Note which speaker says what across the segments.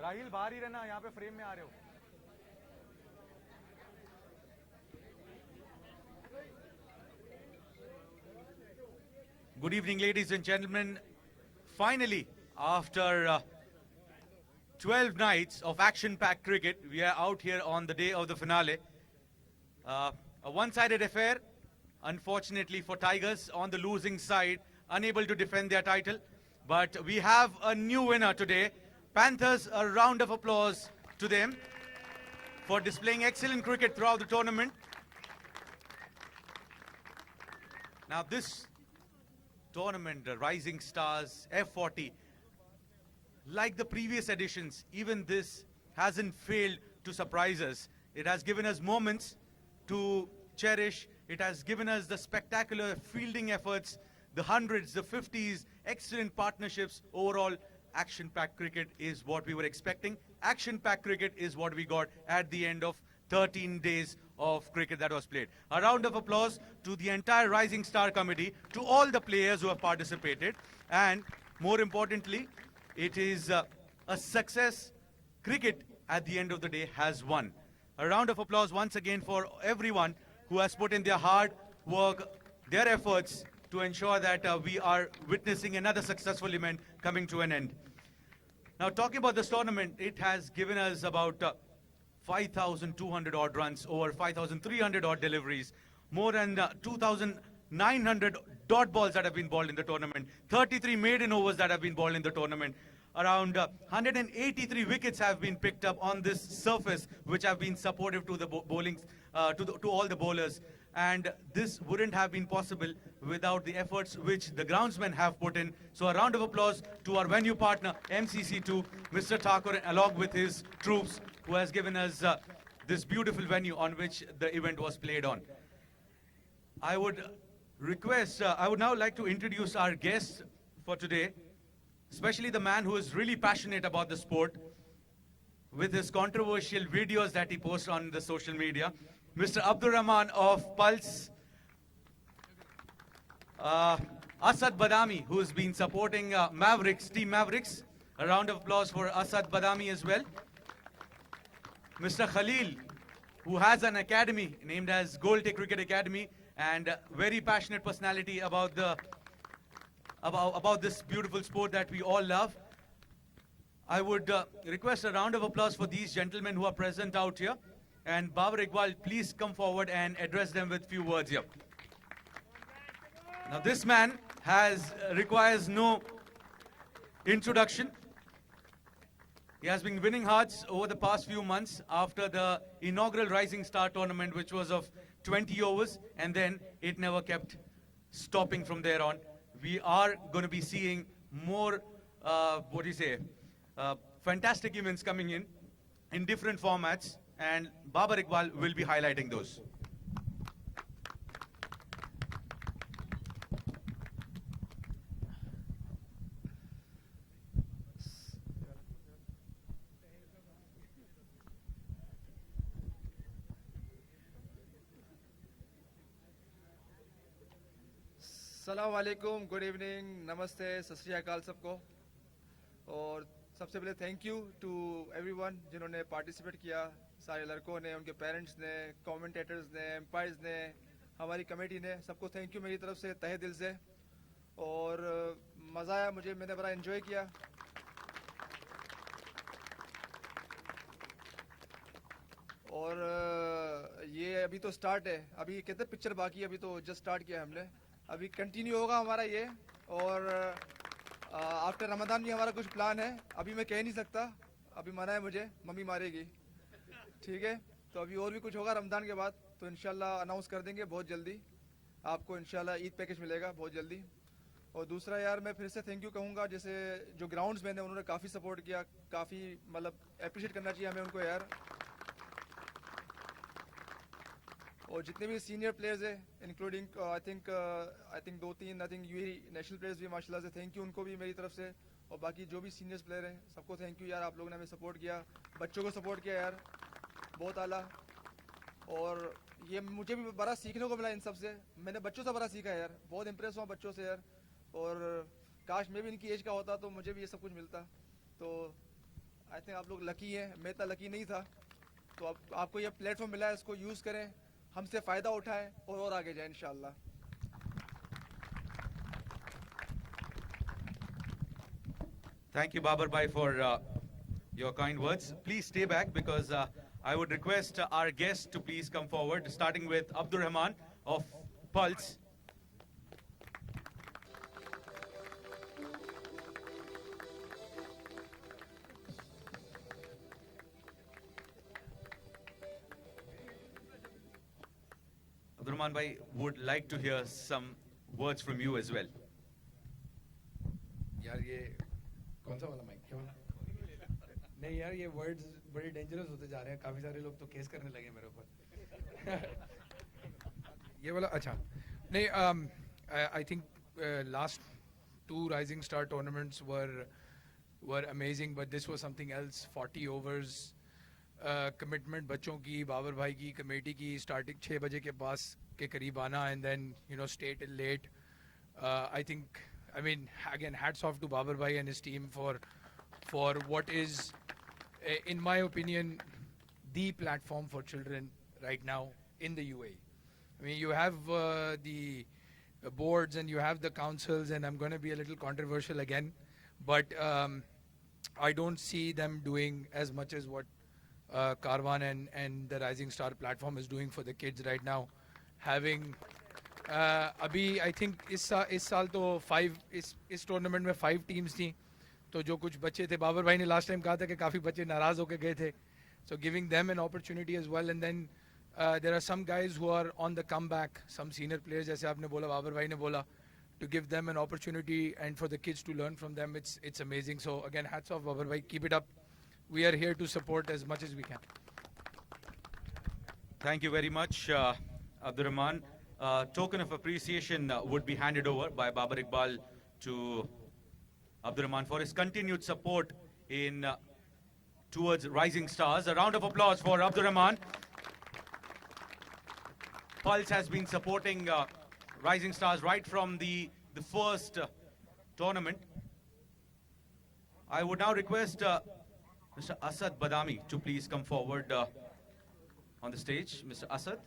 Speaker 1: राहिल बाहर ही रहना, यहाँ पे फ्रेम में आ रहे हो. Good evening, ladies and gentlemen. Finally, after 12 nights of action-packed cricket, we are out here on the day of the finale. A one-sided affair, unfortunately for Tigers, on the losing side, unable to defend their title. But we have a new winner today. Panthers, a round of applause to them for displaying excellent cricket throughout the tournament. Now this tournament, the Rising Stars F40, like the previous editions, even this hasn't failed to surprise us. It has given us moments to cherish. It has given us the spectacular fielding efforts, the hundreds, the 50s, excellent partnerships. Overall, action-packed cricket is what we were expecting. Action-packed cricket is what we got at the end of 13 days of cricket that was played. A round of applause to the entire Rising Star committee, to all the players who have participated, and more importantly, it is a success. Cricket, at the end of the day, has won. A round of applause once again for everyone who has put in their hard work, their efforts to ensure that we are witnessing another successful event coming to an end. Now, talking about this tournament, it has given us about 5,200 odd runs, over 5,300 odd deliveries, more than 2,900 dot balls that have been bowled in the tournament, 33 maiden overs that have been bowled in the tournament. Around 183 wickets have been picked up on this surface, which have been supportive to the bowling, to all the bowlers. And this wouldn't have been possible without the efforts which the groundsmen have put in. So a round of applause to our venue partner, MCC2, Mr. Thakur, along with his troops, who has given us this beautiful venue on which the event was played on. I would now like to introduce our guest for today, especially the man who is really passionate about the sport with his controversial videos that he posts on the social media, Mr. Abdur Rahman of Pulse, Asad Badami, who's been supporting Mavericks, Team Mavericks. A round of applause for Asad Badami as well. Mr. Khalil, who has an academy named as Golte Cricket Academy, and very passionate personality about this beautiful sport that we all love. I would request a round of applause for these gentlemen who are present out here. And Babar Iqbal, please come forward and address them with few words here. Now this man requires no introduction. He has been winning hearts over the past few months after the inaugural Rising Star tournament, which was of 20 overs, and then it never kept stopping from there on. We are going to be seeing more, fantastic events coming in different formats, and Babar Iqbal will be highlighting those.
Speaker 2: अस्सलाम वालेकुम, good evening, नमस्ते, सत श्री अकाल सबको. और सबसे पहले thank you to everyone जिन्होंने पार्टिसिपेट किया, सारे लड़कों ने, उनके पेरेंट्स ने, कमेंटेटर्स ने, एम्पायर्स ने, हमारी कमेटी ने, सबको थैंक यू मेरी तरफ से तहे दिल से. और मज़ा आया मुझे, मैंने बड़ा एंजॉय किया. और ये अभी तो स्टार्ट है, अभी कहते पिक्चर बाकी है, अभी तो जस्ट स्टार्ट किया हमने, अभी कंटिन्यू होगा हमारा ये. और आफ्टर रमज़ान भी हमारा कुछ प्लान है, अभी मैं कह नहीं सकता, अभी मना है मुझे, मम्मी मारेगी, ठीक है. तो अभी और भी कुछ होगा रमज़ान के बाद, तो इंशाल्लाह अनाउंस कर देंगे बहुत जल्दी. आपको इंशाल्लाह ईद पैकेज मिलेगा बहुत जल्दी. और दूसरा यार, मैं फिर से थैंक यू कहूँगा, जैसे जो ग्राउंड्स मैंने, उन्होंने काफ़ी सपोर्ट किया, काफ़ी मतलब अप्रिशिएट करना चाहिए हमें उनको यार. और जितने भी सीनियर प्लेयर्स हैं, including I think 2-3 UAE national players भी माशाल्लाह से थैंक यू उनको भी मेरी तरफ से. और बाकी जो भी सीनियर्स प्लेयर हैं सबको थैंक यू यार, आप लोगों ने हमें सपोर्ट किया, बच्चों को सपोर्ट किया यार, बहुत आला. और ये मुझे भी बड़ा सीखने को मिला इन सब से, मैंने बच्चों से बड़ा सीखा यार, बहुत इंप्रेस हुआ बच्चों से यार. और काश मैं भी इनकी एज का होता तो मुझे भी ये सब कुछ मिलता. तो आई कहते हैं आप लोग लकी हैं, मैं इतना लकी नहीं था। तो आपको ये प्लेटफॉर्म मिला है, इसको यूज़ करें, हमसे फ़ायदा उठाएं और आगे जाएं इंशाल्लाह।
Speaker 1: Thank you, Babar Bhai, for your kind words. Please stay back because I would request our guests to please come forward, starting with Abdur Rahman of Pulse. Abdur Rahman Bhai would like to hear some words from you as well.
Speaker 3: यार ये कौन सा वाला mic क्या वाला नहीं यार ये वर्ड्स बड़े डेंजरस होते जा रहे हैं काफ़ी सारे लोग तो केस करने लगे मेरे ऊपर ये वाला अच्छा नहीं I think last two Rising Star tournaments were amazing, but this was something else. 40 overs, commitment बच्चों की, बाबर भाई की, कमेटी की, starting 6 बजे के पास के करीब आना, and then stay till late. I think, I mean, again, hats off to Babar bhai and his team for what is, in my opinion, the platform for children right now in the UAE. I mean, you have the boards and you have the councils, and I'm going to be a little controversial again, but I don't see them doing as much as what Karwan and the Rising Star platform is doing for the kids right now. Having अभी I think इस साल तो इस tournament में 5 teams थी, तो जो कुछ बच्चे थे, बाबर भाई ने लास्ट टाइम कहा था कि काफ़ी बच्चे नाराज़ होकर गए थे, so giving them an opportunity as well, and then there are some guys who are on the come back, some senior players जैसे आपने बोला, बाबर भाई ने बोला, to give them an opportunity and for the kids to learn from them. It's amazing. So again, hats off, Babar bhai, keep it up. We are here to support as much as we can.
Speaker 1: Thank you very much, Abdur Rahman. Token of appreciation would be handed over by Babar Iqbal to Abdur Rahman for his continued support in towards Rising Stars. A round of applause for Abdur Rahman. Pulse has been supporting Rising Stars right from the first tournament. I would now request Mr. Asad Badami to please come forward on the stage. Mr. Asad.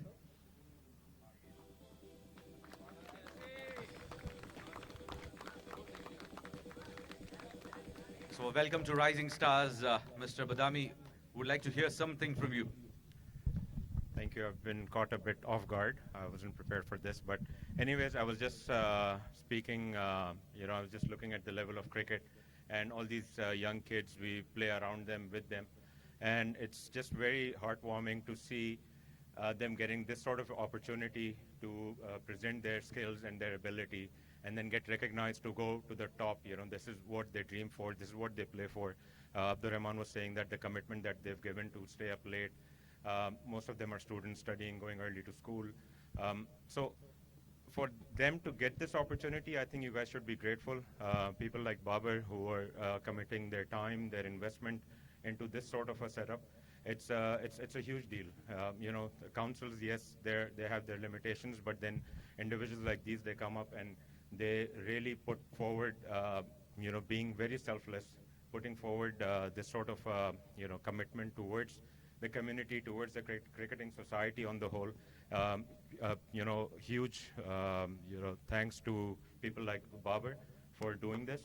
Speaker 1: So welcome to Rising Stars, Mr. Badami. Would like to hear something from you.
Speaker 4: Thank you. I've been caught a bit off guard. I wasn't prepared for this. But anyways, I was just speaking, I was just looking at the level of cricket and all these young kids, we play around them, with them. And it's just very heartwarming to see them getting this sort of opportunity to present their skills and their ability and then get recognized to go to the top. This is what they dream for. This is what they play for. Abdur Rahman was saying that the commitment that they've given to stay up late, most of them are students studying, going early to school. So for them to get this opportunity, I think you guys should be grateful. People like Babar who are committing their time, their investment into this sort of a setup. It's a huge deal. The councils, yes, they have their limitations, but then individuals like these, they come up and they really put forward, being very selfless, putting forward this sort of, commitment towards the community, towards the cricketing society on the whole. Huge, thanks to people like Babar for doing this.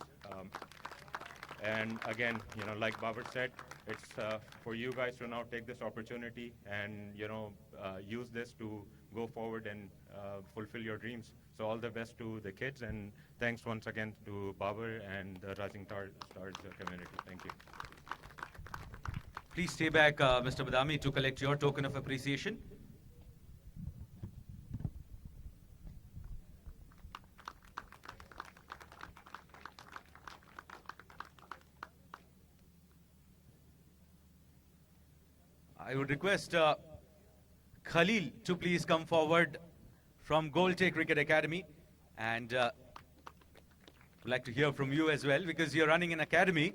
Speaker 4: And again, like Babar said, it's for you guys to now take this opportunity and, use this to go forward and fulfill your dreams. So all the best to the kids, and thanks once again to Babar and the Rising Stars community. Thank you.
Speaker 1: Please stay back, Mr. Badami, to collect your token of appreciation. I would request Khalil to please come forward from Golte Cricket Academy, and would like to hear from you as well, because you're running an academy,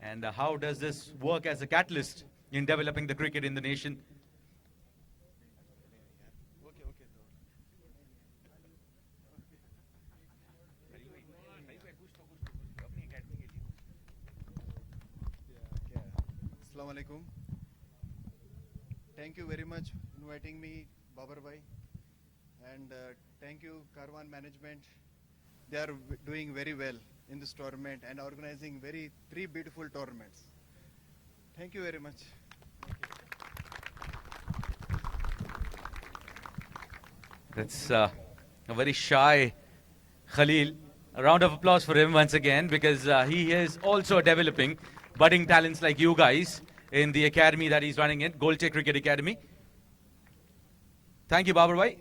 Speaker 1: and how does this work as a catalyst in developing the cricket in the nation?
Speaker 5: Assalamu alaikum. Thank you very much inviting me, Babar Bhai, and thank you Karwan management. They are doing very well in this tournament and organizing three beautiful tournaments. Thank you very much.
Speaker 1: That's a very shy Khalil. A round of applause for him once again, because he is also developing budding talents like you guys in the academy that he's running in, Golte Cricket Academy. Thank you, Babar Bhai.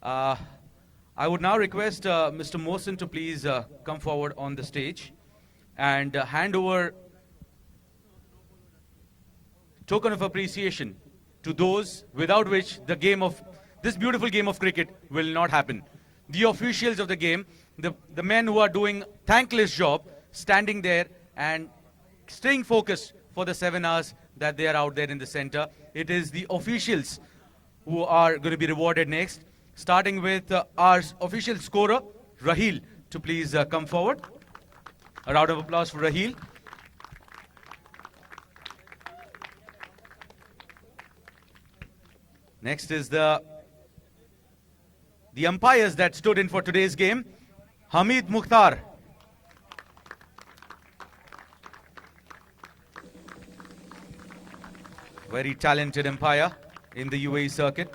Speaker 1: I would now request Mr. Mohsin to please come forward on the stage and hand over token of appreciation to those without which this beautiful game of cricket will not happen. The officials of the game, the men who are doing thankless job, standing there and staying focused for the 7 hours that they are out there in the center. It is the officials who are going to be rewarded next, starting with our official scorer, Raheel, to please come forward. A round of applause for Raheel. Next is the umpires that stood in for today's game. Hamid Mukhtar. Very talented umpire in the UAE circuit.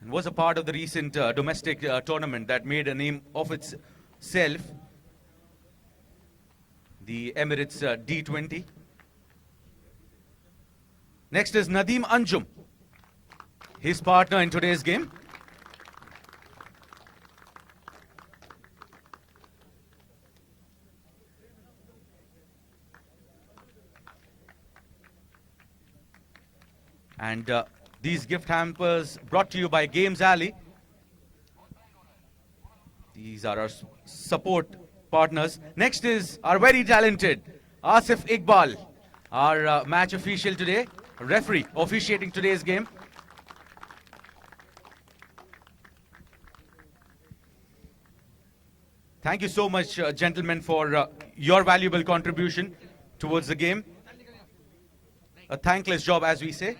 Speaker 1: And was a part of the recent domestic tournament that made a name of itself. The Emirates D20. Next is Nadeem Anjum, his partner in today's game. And these gift hampers brought to you by Games Alley. These are our support partners. Next is our very talented Asif Iqbal, our match official today, referee officiating today's game. Thank you so much, gentlemen, for your valuable contribution towards the game. A thankless job, as we say.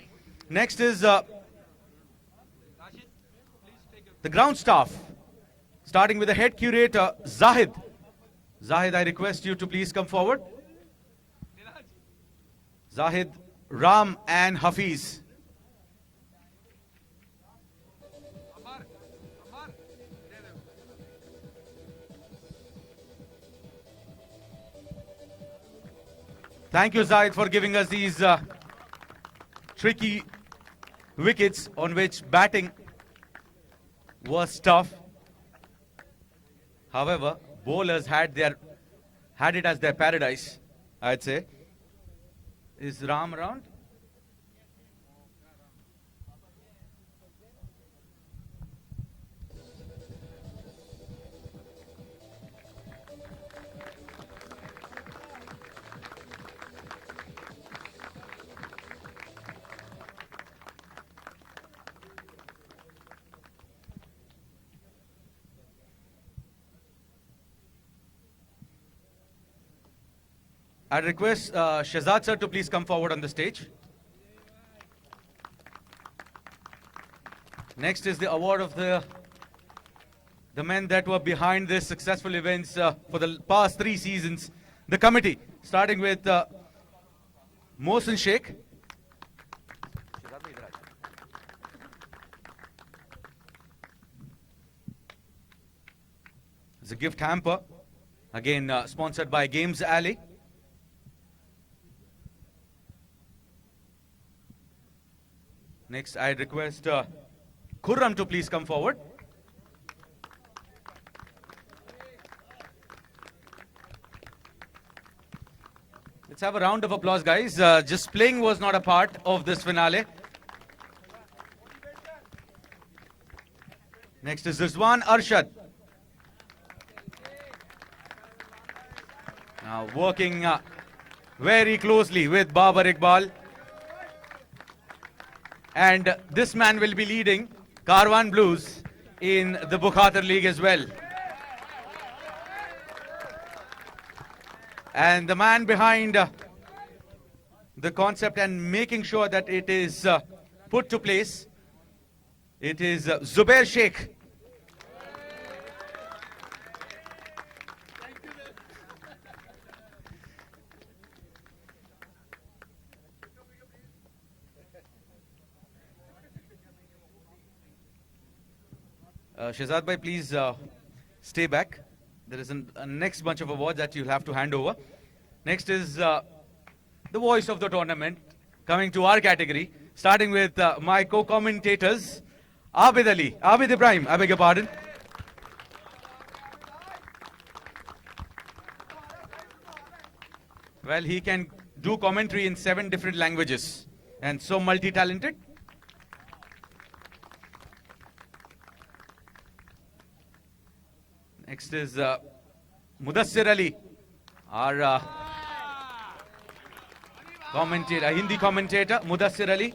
Speaker 1: Next is the ground staff, starting with the head curator, Zahid. Zahid, I request you to please come forward. Zahid, Ram and Hafiz. Thank you, Zahid, for giving us these tricky wickets on which batting was tough. However, bowlers had it as their paradise, I'd say. Is Ram around? I request Shahzad sir to please come forward on the stage. Next is the award of the men that were behind this successful events for the past 3 seasons. The committee, starting with Mohsin Sheikh. It's a gift hamper, again sponsored by Games Alley. Next, I request Khurram to please come forward. Let's have a round of applause, guys. Just playing was not a part of this finale. Next is Rizwan Arshad. Now working very closely with Babar Iqbal. And this man will be leading Karwan Blues in the Bukhatar League as well. And the man behind the concept and making sure that it is put to place. It is Zubair Sheikh. Shehzad bhai, please stay back. There is a next bunch of awards that you'll have to hand over. Next is the voice of the tournament, coming to our category, starting with my co-commentators, Abid Ibrahim, I beg your pardon. Well, he can do commentary in 7 different languages and so multi-talented. Next is Mudassir Ali, our commentator, Hindi commentator, Mudassir Ali.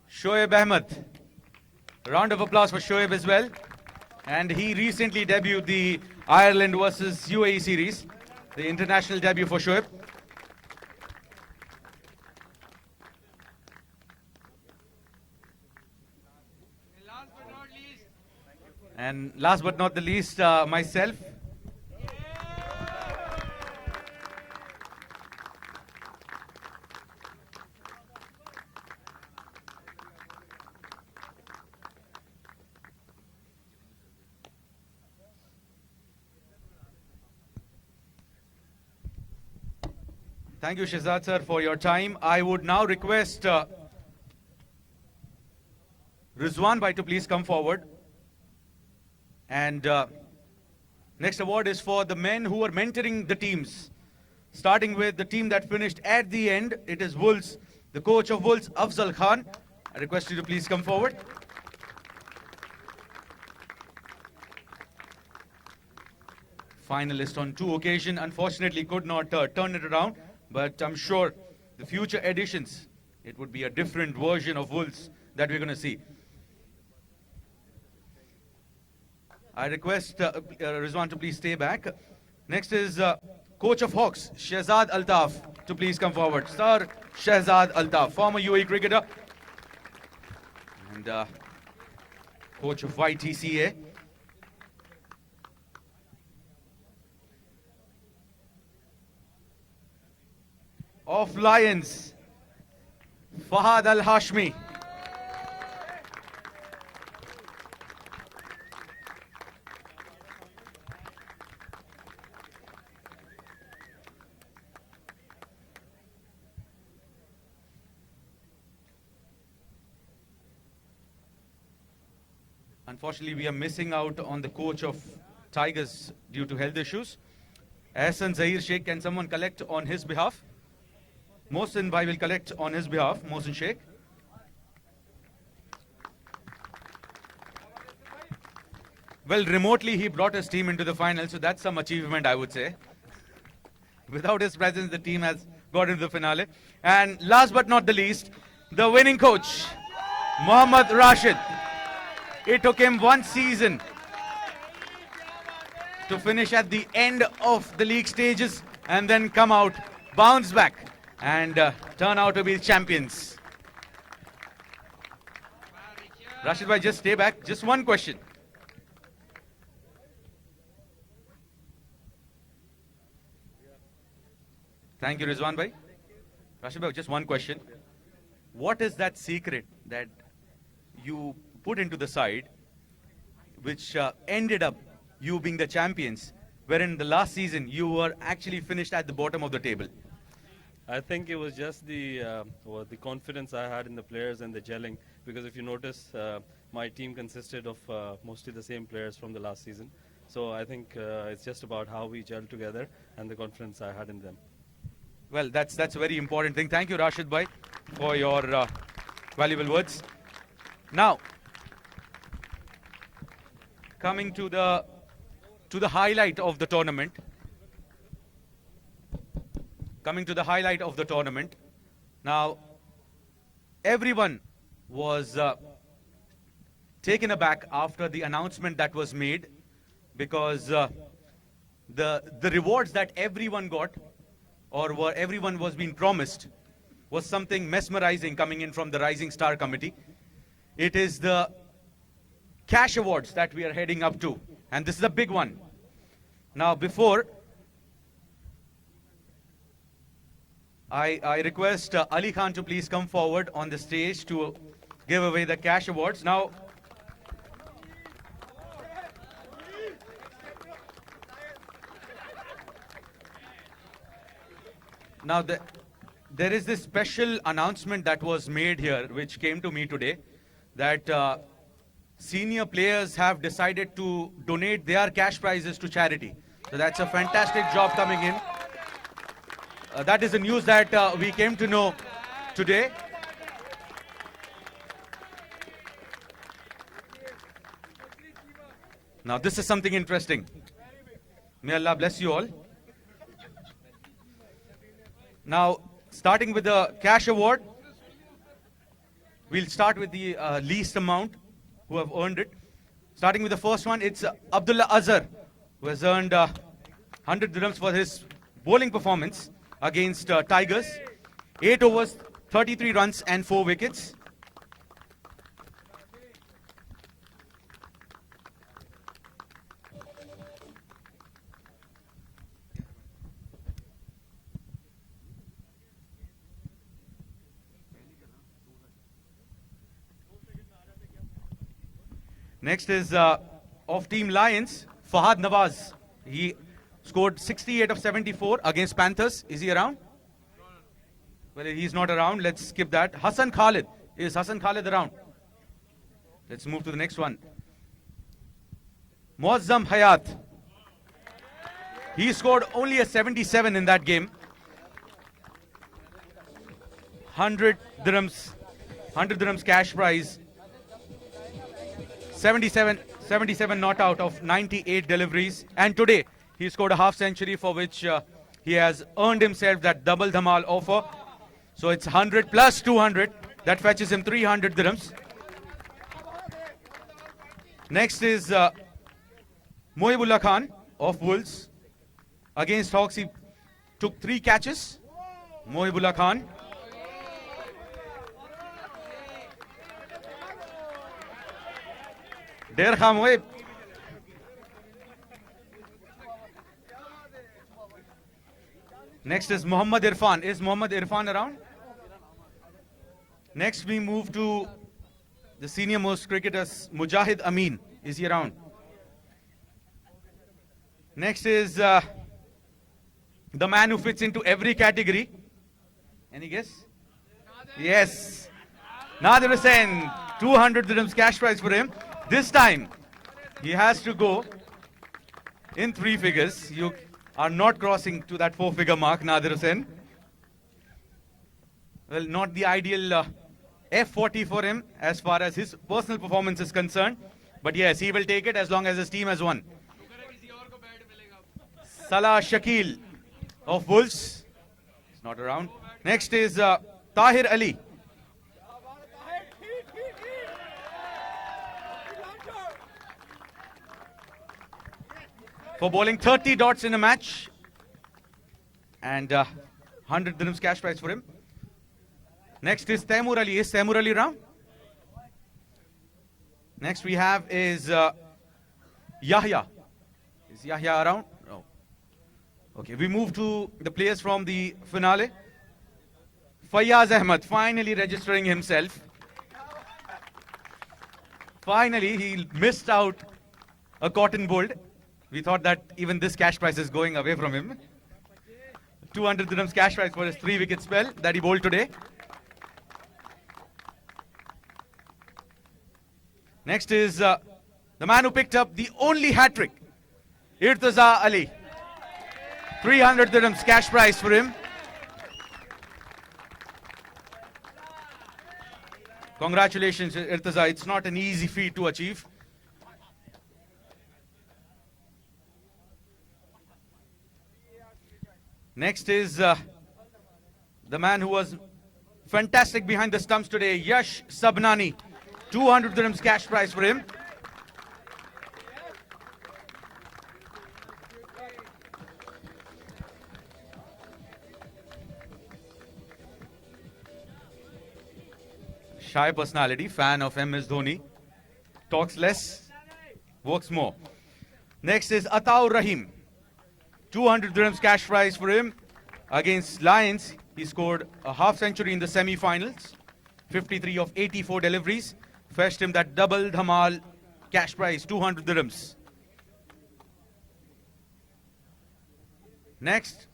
Speaker 1: Shoaib Ahmed. Round of applause for Shoaib as well. And he recently debuted the Ireland versus UAE series, the international debut for Shoaib. And last but not the least, myself. Thank you, Shehzad sir, for your time. I would now request Rizwan bhai to please come forward. And next award is for the men who are mentoring the teams. Starting with the team that finished at the end, it is Wolves. The coach of Wolves, Afzal Khan. I request you to please come forward. Finalist on 2 occasions, unfortunately could not turn it around. But I'm sure the future editions, it would be a different version of Wolves that we're going to see. I request Rizwan to please stay back. Next is coach of Hawks, Shehzad Altaf, to please come forward. Sir Shehzad Altaf, former UAE cricketer and coach of YTCA. Of Lions, Fahad Al-Hashmi. Unfortunately, we are missing out on the coach of Tigers due to health issues. Ahsan Zahir Sheikh, can someone collect on his behalf? Mohsin bhai will collect on his behalf, Mohsin Sheikh. Well, remotely he brought his team into the final, so that's some achievement, I would say. Without his presence, the team has got into the finale. And last but not the least, the winning coach, Mohammad Rashid. It took him 1 season to finish at the end of the league stages and then come out, bounce back, and turn out to be champions. Rashid bhai, just stay back. Just one question. Thank you, Rizwan bhai. Rashid bhai, just one question. What is that secret that you put into the side which ended up you being the champions, wherein the last season you were actually finished at the bottom of the table?
Speaker 6: I think it was just the confidence I had in the players and the gelling. Because if you notice, my team consisted of mostly the same players from the last season. So I think it's just about how we gel together and the confidence I had in them.
Speaker 1: Well, that's a very important thing. Thank you, Rashid bhai, for your valuable words. Now, coming to the highlight of the tournament. Coming to the highlight of the tournament. Now, everyone was taken aback after the announcement that was made, because the rewards that everyone got, or everyone was being promised, was something mesmerizing coming in from the Rising Star Committee. It is the cash awards that we are heading up to, and this is a big one. Now, before I request Ali Khan to please come forward on the stage to give away the cash awards. Now, there is this special announcement that was made here, which came to me today, that senior players have decided to donate their cash prizes to charity. So that's a fantastic job coming in. That is the news that we came to know today. Now, this is something interesting. May Allah bless you all. Now, starting with the cash award, we'll start with the least amount who have earned it. Starting with the first one, it's Abdullah Azhar, who has earned 100 dirhams for his bowling performance against Tigers. 8 overs, 33 runs and 4 wickets. Next is of Team Lions, Fahad Nawaz. He scored 68 of 74 against Panthers. Is he around? Well, he's not around. Let's skip that. Hassan Khalid. Is Hassan Khalid around? Let's move to the next one. Muazzam Hayat. He scored only a 77 in that game. 100 dirhams cash prize. 77 not out of 98 deliveries. And today, he scored a half century, for which he has earned himself that double dhamal offer. So it's 100 plus 200. That fetches him 300 dirhams. Next is Mohibullah Khan of Wolves. Against Hawks, he took 3 catches. Mohibullah Khan. Der Khamoeb. Next is Muhammad Irfan. Is Muhammad Irfan around? Next we move to the senior most cricketers, Mujahid Amin. Is he around? Next is the man who fits into every category. Any guess? Yes. Nadir Hussain. 200 dirhams cash prize for him. This time, he has to go in 3 figures. You are not crossing to that 4-figure mark, Nadir Hussain. Well, not the ideal F40 for him as far as his personal performance is concerned. But yes, he will take it as long as his team has won. Salah Shakil of Wolves. He's not around. Next is Tahir Ali. For bowling 30 dots in a match. And 100 dirhams cash prize for him. Next is Taimur Ali. Is Taimur Ali around? Next we have is Yahya. Is Yahya around? No. Okay, we move to the players from the finale. Fayyaz Ahmed finally registering himself. Finally, he missed out a cotton bolt. We thought that even this cash prize is going away from him. 200 dirhams cash prize for his 3-wicket spell that he bowled today. Next is the man who picked up the only hat-trick, Irtaza Ali. 300 dirhams cash prize for him. Congratulations, Irtaza. It's not an easy feat to achieve. Next is the man who was fantastic behind the stumps today. Yash Sabnani, 200 dirhams cash prize for him. Shy personality, fan of MS Dhoni. Talks less, works more. Next is Ataur Rahim. 200 dirhams cash prize for him. Against Lions, he scored a half century in the semi-finals. 53 of 84 deliveries. Fetched him that double dhamal cash prize, 200 dirhams. Next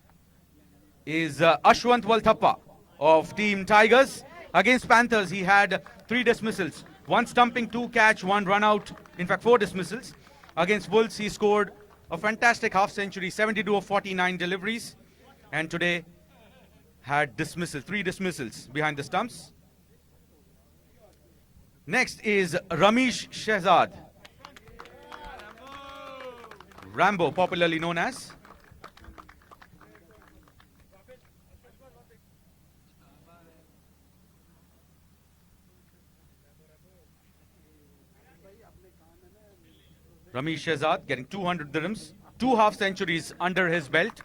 Speaker 1: is Ashwant Walthappa of Team Tigers. Against Panthers, he had 3 dismissals. 1 stumping, 2 catch, 1 run out. In fact, 4 dismissals. Against Wolves, he scored a fantastic half century, 72 of 49 deliveries. And today had 3 dismissals behind the stumps. Next is Ramesh Shehzad. Rambo, popularly known as. Ramesh Shehzad getting 200 dirhams, 2 half centuries under his belt.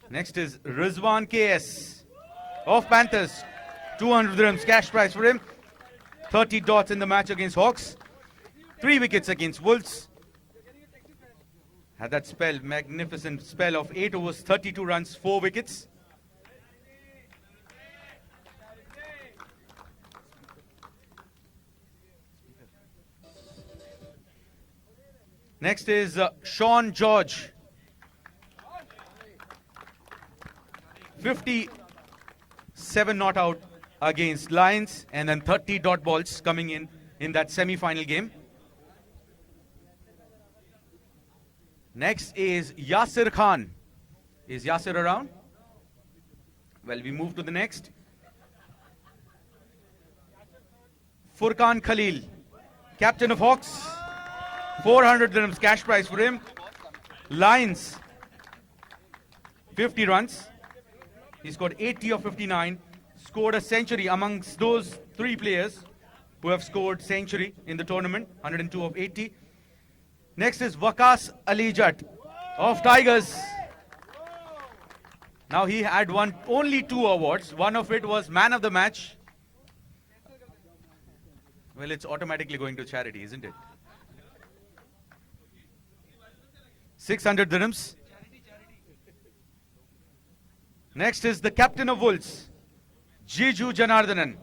Speaker 1: Next is Rizwan KS of Panthers, 200 dirhams cash prize for him. 30 dots in the match against Hawks, 3 wickets against Wolves. Had that spell, magnificent spell of 8 overs, 32 runs, 4 wickets. Next is Sean George. 57 not out against Lions, and then 30 dot balls coming in that semi-final game. Next is Yasir Khan. Is Yasir around? Well, we move to the next. Furqan Khalil, captain of Hawks. 400 dirhams cash prize for him. Lions, 50 runs. He scored 80 of 59. Scored a century amongst those 3 players who have scored century in the tournament. 102 of 80. Next is Waqas Ali Jatt of Tigers. Now he had won only 2 awards. One of it was man of the match. Well, it's automatically going to charity, isn't it? 600 dirhams. Next is the captain of Wolves, Jiju Janardhanan.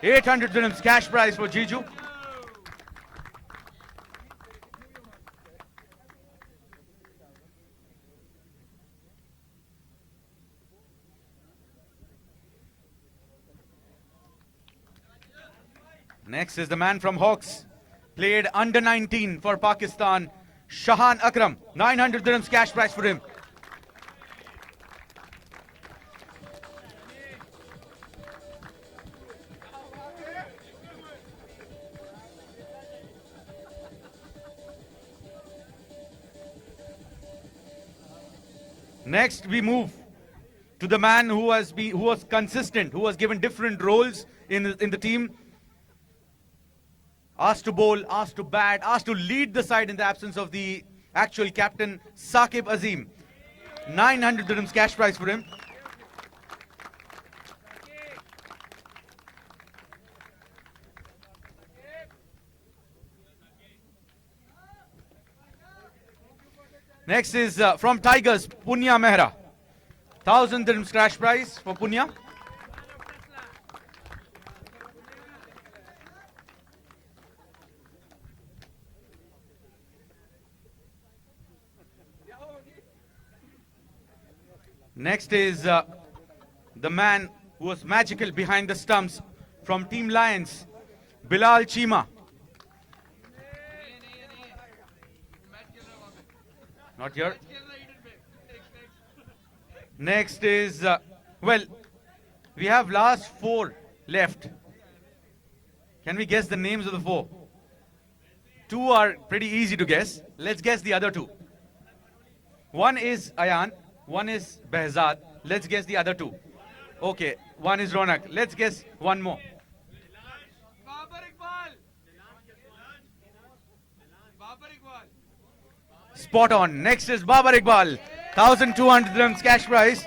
Speaker 1: 800 dirhams cash prize for Jiju. Next is the man from Hawks, played under 19 for Pakistan, Shahan Akram. 900 dirhams cash prize for him. Next, we move to the man who was consistent, who was given different roles in the team. Asked to bowl, asked to bat, asked to lead the side in the absence of the actual captain, Saqib Azim. 900 dirhams cash prize for him. Next is from Tigers, Punya Mehra. 1000 dirhams cash prize for Punya. Next is the man who was magical behind the stumps from Team Lions, Bilal Chima. Not here. Next is, well, we have last 4 left. Can we guess the names of the 4? 2 are pretty easy to guess. Let's guess the other 2. One is Ayan, one is Behzad. Let's guess the other two. Okay, one is Ronak. Let's guess one more. Spot on. Next is Babar Iqbal. 1,200 dirhams cash prize.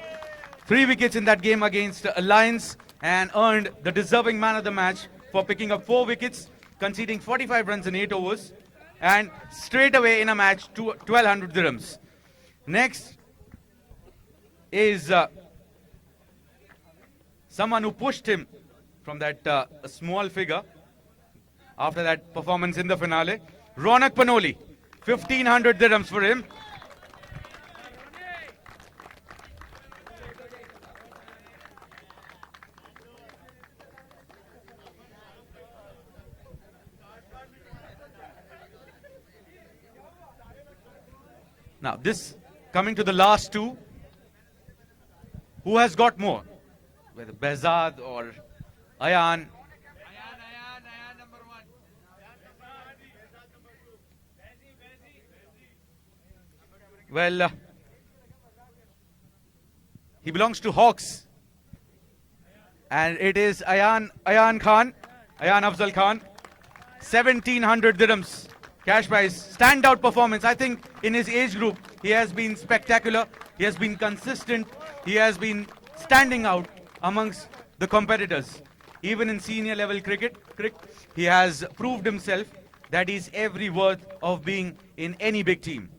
Speaker 1: 3 wickets in that game against Alliance and earned the deserving man of the match for picking up 4 wickets, conceding 45 runs in 8 overs, and straight away in a match, 1,200 dirhams. Next is someone who pushed him from that small figure after that performance in the finale. Ronak Panoli, 1,500 dirhams for him. Now this, coming to the last two, who has got more? Whether Behzad or Ayan. Well, he belongs to Hawks. And it is Ayan Khan, Ayan Afzal Khan, 1,700 dirhams. Cash prize, standout performance. I think in his age group, he has been spectacular. He has been consistent. He has been standing out amongst the competitors. Even in senior level cricket, he has proved himself that he's every worth of being in any big team.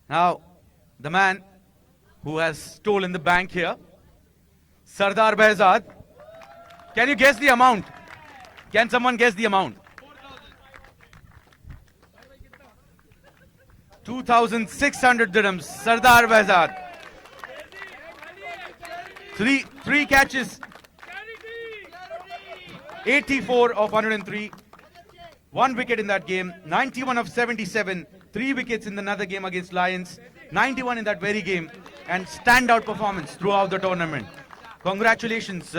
Speaker 1: Now, the man who has stolen the bank here, Sardar Behzad. Can you guess the amount? Can someone guess the amount? 2,600 dirhams. Sardar Behzad. Three catches. 84 of 103. 1 wicket in that game. 91 of 77. 3 wickets in another game against Lions. 91 in that very game. And standout performance throughout the tournament. Congratulations,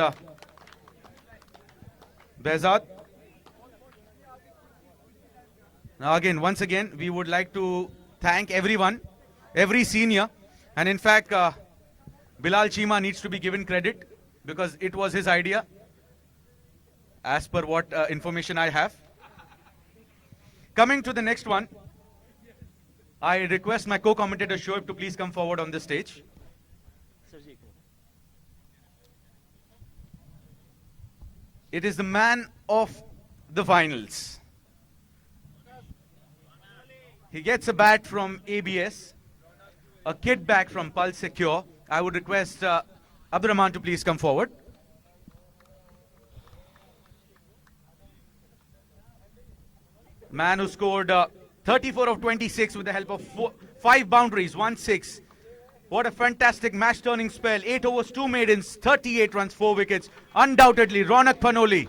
Speaker 1: Behzad. Now again, once again, we would like to thank everyone, every senior. And in fact, Bilal Chima needs to be given credit because it was his idea, as per what information I have. Coming to the next one, I request my co-commentator Shoaib to please come forward on the stage. It is the man of the finals. He gets a bat from ABS, a kit bag from Pulse Secure. I would request Abdurrahman to please come forward. Man who scored 34 of 26 with the help of 5 boundaries, 1 6. What a fantastic match-turning spell. 8 overs, 2 maidens, 38 runs, 4 wickets. Undoubtedly, Ronak Panoli.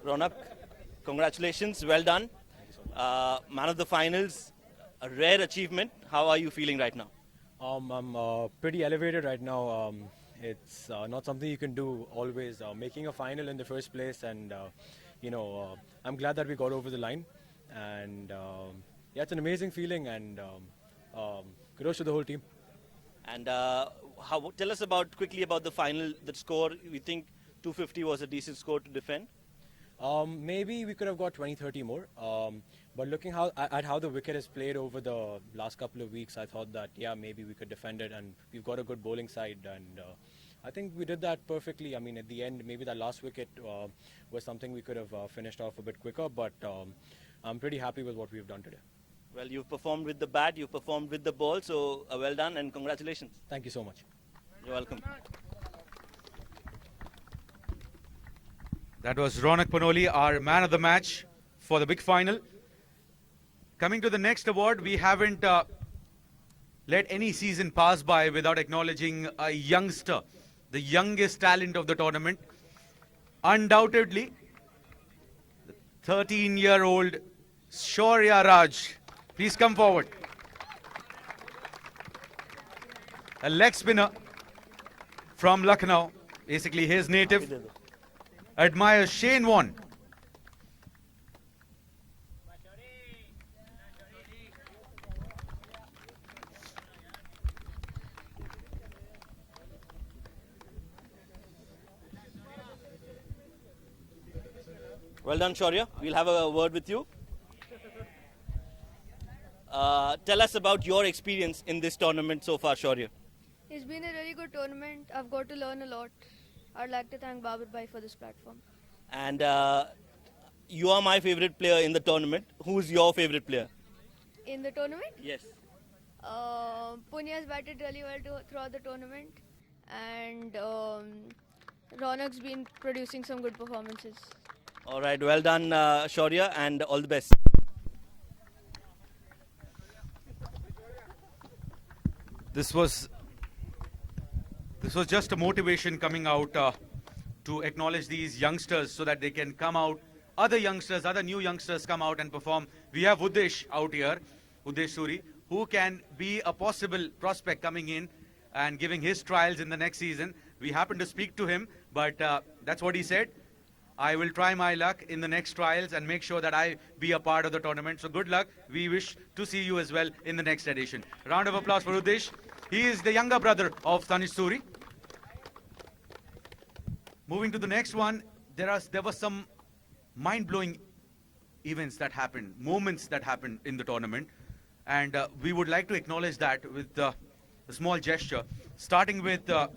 Speaker 7: Ronak, congratulations, well done. Man of the finals, a rare achievement. How are you feeling right now?
Speaker 8: I'm pretty elevated right now. It's not something you can do always. Making a final in the first place, and I'm glad that we got over the line. And yeah, it's an amazing feeling, and kudos to the whole team.
Speaker 7: And tell us quickly about the final, the score. We think 250 was a decent score to defend.
Speaker 8: Maybe we could have got 20-30 more. But looking at how the wicket has played over the last couple of weeks, I thought that, yeah, maybe we could defend it. And we've got a good bowling side. And I think we did that perfectly. I mean, at the end, maybe that last wicket was something we could have finished off a bit quicker. But I'm pretty happy with what we've done today.
Speaker 7: Well, you've performed with the bat, you've performed with the ball, so well done and congratulations.
Speaker 8: Thank you so much.
Speaker 7: You're welcome.
Speaker 1: That was Ronak Panoli, our man of the match for the big final. Coming to the next award, we haven't let any season pass by without acknowledging a youngster, the youngest talent of the tournament. Undoubtedly, 13-year-old Shaurya Raj. Please come forward. A leg spinner from Lucknow, basically his native. Admires Shane Warne.
Speaker 7: Well done, Shaurya. We'll have a word with you. Tell us about your experience in this tournament so far, Shaurya.
Speaker 9: It's been a really good tournament. I've got to learn a lot. I'd like to thank Babar Bhai for this platform.
Speaker 7: And you are my favorite player in the tournament. Who's your favorite player?
Speaker 9: In the tournament,
Speaker 7: Yes.
Speaker 9: Punya has batted really well throughout the tournament, and Ronak's been producing some good performances.
Speaker 7: All right. Well done, Shaurya, and all the best.
Speaker 1: This was just a motivation coming out to acknowledge these youngsters so that they can come out. Other youngsters, other new youngsters come out and perform. We have Udesh out here, Udesh Suri, who can be a possible prospect coming in and giving his trials in the next season. We happened to speak to him, but that's what he said. I will try my luck in the next trials and make sure that I be a part of the tournament. So good luck. We wish to see you as well in the next edition. Round of applause for Udesh. He is the younger brother of Tanish Suri. Moving to the next one, there were some mind-blowing events that happened, moments that happened in the tournament. And we would like to acknowledge that with a small gesture, starting with that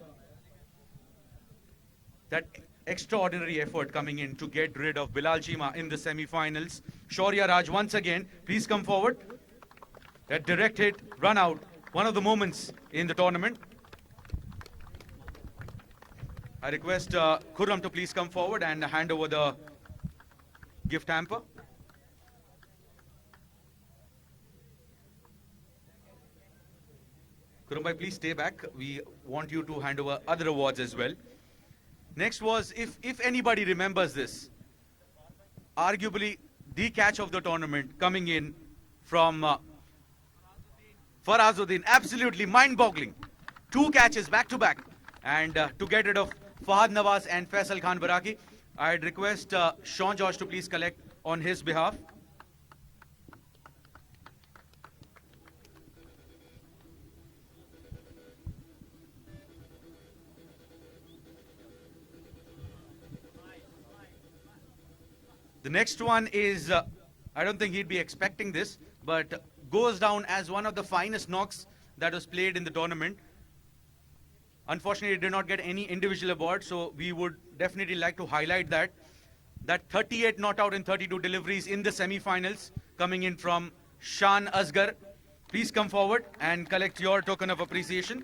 Speaker 1: extraordinary effort coming in to get rid of Bilal Chima in the semi-finals. Shaurya Raj, once again, please come forward. That direct hit, run out, one of the moments in the tournament. I request Khurram to please come forward and hand over the gift hamper. Khurram bhai, please stay back. We want you to hand over other awards as well. Next was, if anybody remembers this, arguably the catch of the tournament coming in from Farazuddin. Absolutely mind-boggling. 2 catches back-to-back. And to get rid of Fahad Nawaz and Faisal Khan Baraki, I'd request Sean George to please collect on his behalf. The next one is, I don't think he'd be expecting this, but goes down as one of the finest knocks that was played in the tournament. Unfortunately, it did not get any individual award, so we would definitely like to highlight that. That 38 not out in 32 deliveries in the semi-finals coming in from Shan Asgar. Please come forward and collect your token of appreciation.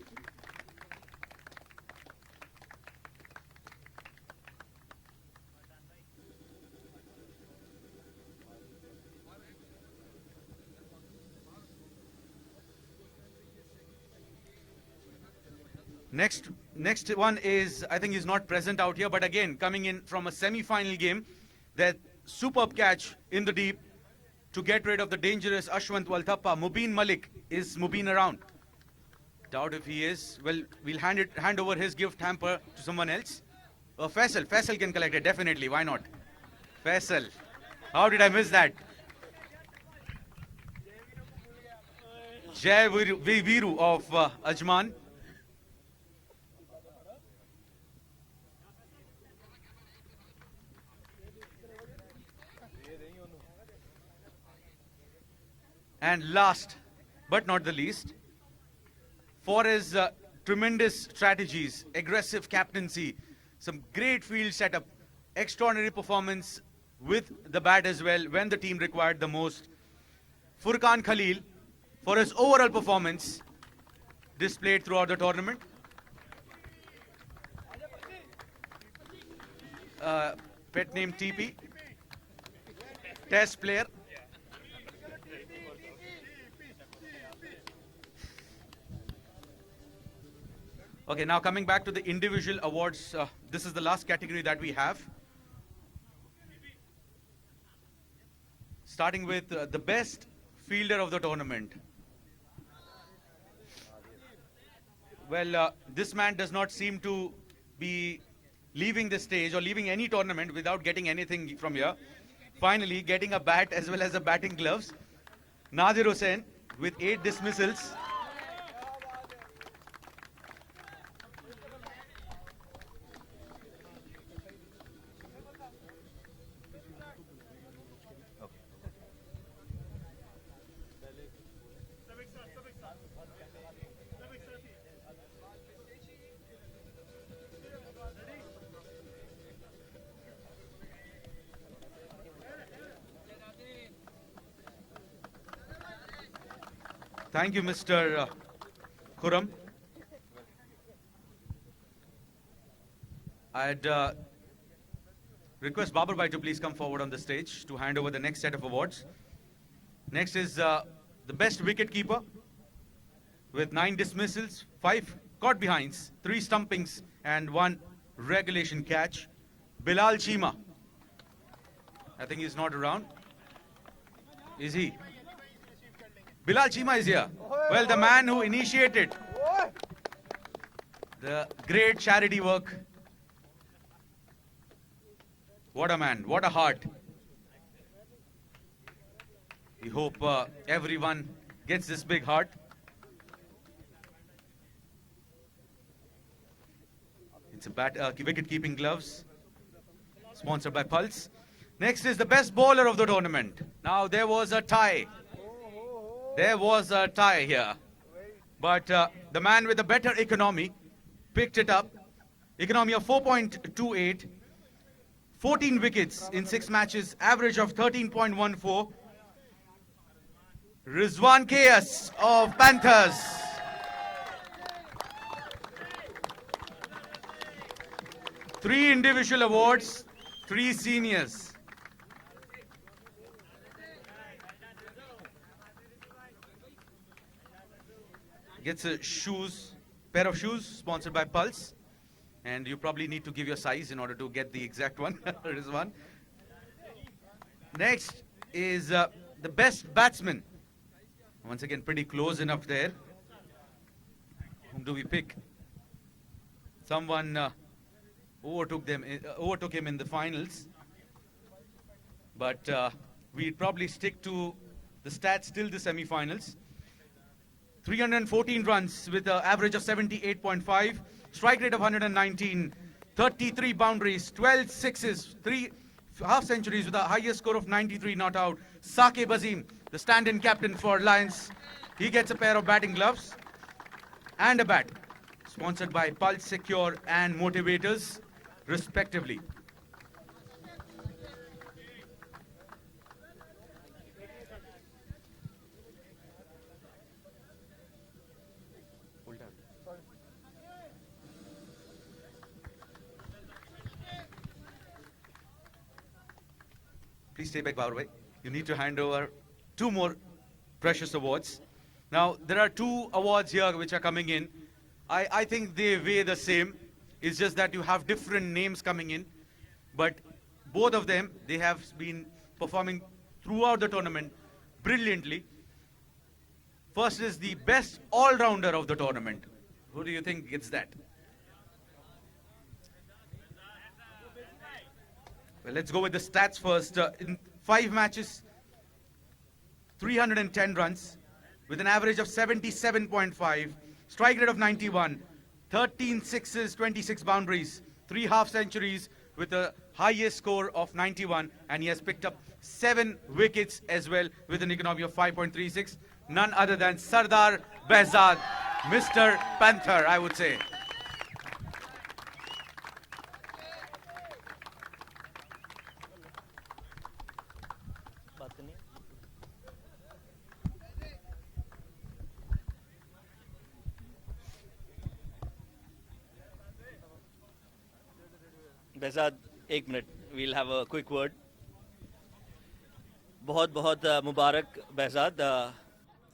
Speaker 1: Next one is, I think he's not present out here, but again, coming in from a semi-final game, that superb catch in the deep to get rid of the dangerous Ashwant Walthappa. Mubin Malik. Is Mubin around? Doubt if he is. Well, we'll hand over his gift hamper to someone else. Faisal can collect it, definitely. Why not? Faisal. How did I miss that? Jai Viru of Ajman. And last but not the least, for his tremendous strategies, aggressive captaincy, some great field setup, extraordinary performance with the bat as well when the team required the most. Furkan Khalil for his overall performance displayed throughout the tournament. Pet name TP. Test player. Okay, now coming back to the individual awards, this is the last category that we have. Starting with the best fielder of the tournament. Well, this man does not seem to be leaving the stage or leaving any tournament without getting anything from here. Finally, getting a bat as well as a batting gloves. Nadir Hussain with 8 dismissals. Thank you, Mr. Khurram. I'd request Babar Bhai to please come forward on the stage to hand over the next set of awards. Next is the best wicket keeper with 9 dismissals, 5 caught behinds, 3 stumpings, and 1 regulation catch. Bilal Chima. I think he's not around. Is he? Bilal Chima is here. Well, the man who initiated the great charity work. What a man, what a heart. We hope everyone gets this big heart. It's a wicket-keeping gloves, sponsored by Pulse. Next is the best bowler of the tournament. Now, there was a tie. There was a tie here. But the man with the better economy picked it up. Economy of 4.28. 14 wickets in 6 matches. Average of 13.14. Rizwan Kayas of Panthers. Three individual awards. 3 seniors. Gets a pair of shoes sponsored by Pulse, and you probably need to give your size in order to get the exact one. Rizwan. Next is the best batsman. Once again, pretty close enough there. Whom do we pick? Someone overtook him in the finals, but we'd probably stick to the stats till the semi-finals. 314 runs with an average of 78.5, strike rate of 119, 33 boundaries, 12 sixes, 3 half centuries with a highest score of 93 not out. Saqib Azim, the stand-in captain for Lions, he gets a pair of batting gloves and a bat, sponsored by Pulse Secure and Motivators, respectively. Please stay back, Babar. You need to hand over 2 more precious awards. Now, there are 2 awards here which are coming in. I think they weigh the same. It's just that you have different names coming in. But both of them, they have been performing throughout the tournament brilliantly. First is the best all-rounder of the tournament. Who do you think gets that? Well, let's go with the stats first. In 5 matches, 310 runs with an average of 77.5, strike rate of 91, 13 sixes, 26 boundaries, 3 half centuries with a highest score of 91, and he has picked up 7 wickets as well with an economy of 5.36. None other than Sardar Behzad, Mr. Panther, I would say.
Speaker 7: Behzad, एक minute. We'll have a quick word. बहुत बहुत मुबारक behzad.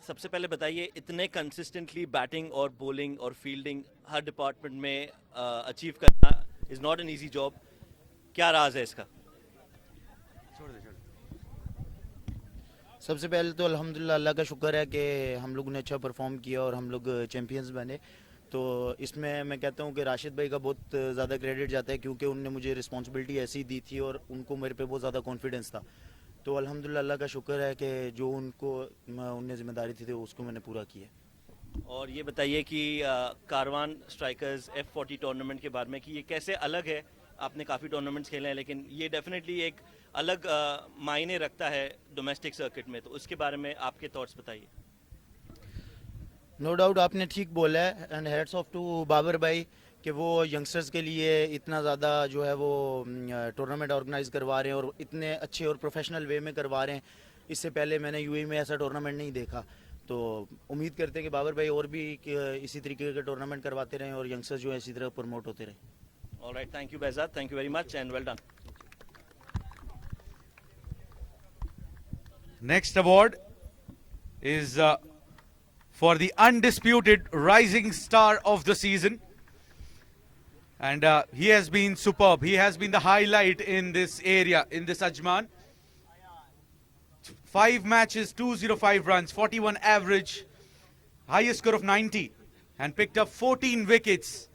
Speaker 7: सबसे पहले बताइए, इतने consistently batting और bowling और fielding हर department में अचीव करना is not an easy job. क्या राज है इसका?
Speaker 10: सबसे पहले तो अल्हम्दुलिल्लाह अल्लाह का शुक्र है कि हम लोगों ने अच्छा परफॉर्म किया और हम लोग चैम्पियंस बने. तो इसमें मैं कहता हूँ कि राशिद भाई का बहुत ज़्यादा क्रेडिट जाता है, क्योंकि उनने मुझे रिस्पॉन्सिबिलिटी ऐसी दी थी और उनको मेरे पे बहुत ज़्यादा कॉन्फिडेंस था. तो अल्हम्दुलिल्लाह अल्लाह का शुक्र है कि जो उन्हें जिम्मेदारी थी तो उसको मैंने पूरा किया.
Speaker 7: और ये बताइए कि कारवान स्ट्राइकर्स F40 टूर्नामेंट के बारे में कि ये कैसे अलग है. आपने काफ़ी टूर्नामेंट्स खेले हैं, लेकिन ये डेफिनेटली एक अलग मायने रखता है डोमेस्टिक सर्किट में. तो उसके बारे में आपके थॉट्स बताइए.
Speaker 10: नो डाउट आपने ठीक बोला है, and hats off to Babar भाई कि वो यंगस्टर्स के लिए इतना ज़्यादा जो है वो टूर्नामेंट ऑर्गेनाइज करवा रहे हैं और इतने अच्छे और प्रोफेशनल वे में करवा रहे हैं. इससे पहले मैंने यूएई में ऐसा टूर्नामेंट नहीं देखा. तो उम्मीद करते हैं कि बाबर भाई और भी इसी तरीके के टूर्नामेंट करवाते रहें और यंगस्टर्स जो है इसी तरह प्रमोट होते रहें.
Speaker 7: Alright, thank you behzad. Thank you very much and well done.
Speaker 1: Next award is for the undisputed rising star of the season. And he has been superb. He has been the highlight in this area, in this Ajman. 5 matches, 205 runs, 41 average, highest score of 90, and picked up 14 wickets.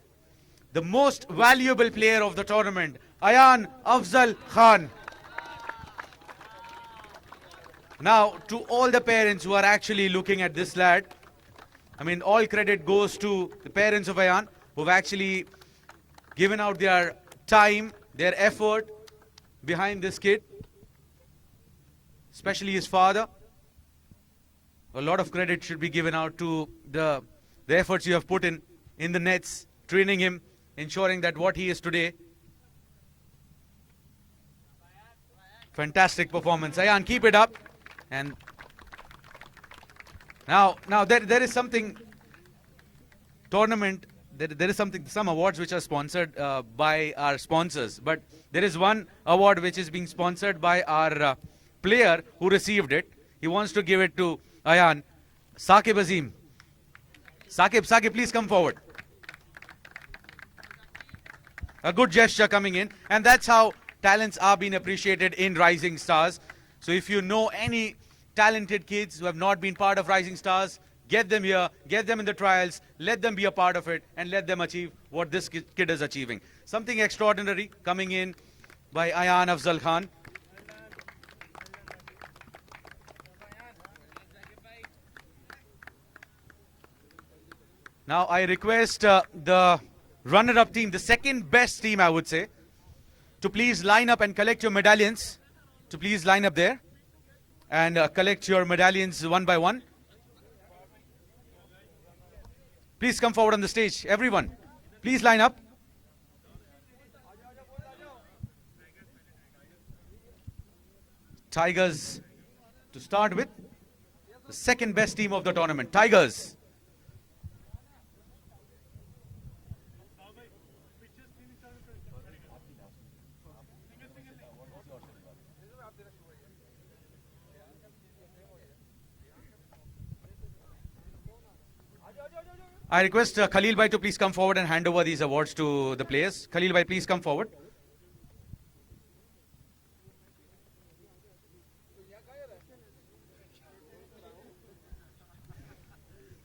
Speaker 1: The most valuable player of the tournament, Ayan Afzal Khan. Now, to all the parents who are actually looking at this lad, I mean, all credit goes to the parents of Ayan, who've actually given out their time, their effort behind this kid, especially his father. A lot of credit should be given out to the efforts you have put in the nets, training him, ensuring that what he is today. Fantastic performance. Ayan, keep it up. And now there is something tournament. There is some awards which are sponsored by our sponsors, but there is one award which is being sponsored by our player who received it. He wants to give it to Ayan. Saqib Azim. Saqib, please come forward. A good gesture coming in, and that's how talents are being appreciated in Rising Stars. So if you know any talented kids who have not been part of Rising Stars, get them here, get them in the trials, let them be a part of it, and let them achieve what this kid is achieving. Something extraordinary coming in by Ayan Afzal Khan. Now I request the runner-up team, the second best team I would say, to please line up and collect your medallions. To please line up there and collect your medallions one by one. Please come forward on the stage, everyone. Please line up. Tigers to start with, the second best team of the tournament. Tigers. I request Khalil Bhai to please come forward and hand over these awards to the players. Khalil Bhai, please come forward.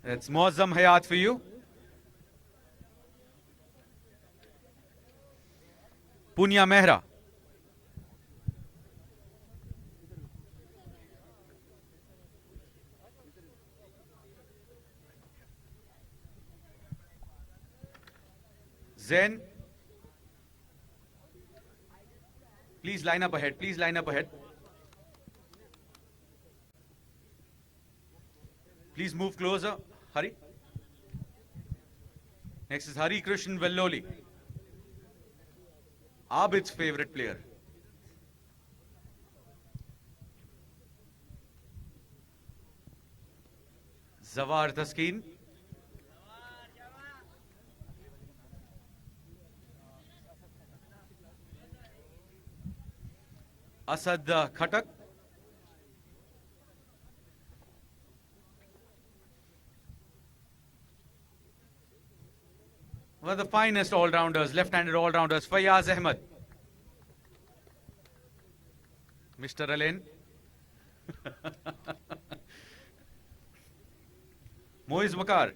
Speaker 1: That's Muazzam Hayat for you. Punya Mehra. Zen. Please line up ahead. Please line up ahead. Please move closer. Hari. Next is Hari Krishnan Velloli. Abid's favorite player. Zawar Taskeen. Asad Khatak. One of the finest all-rounders, left-handed all-rounders, Fayaz Ahmed. Mr. Alain. Moiz Makar.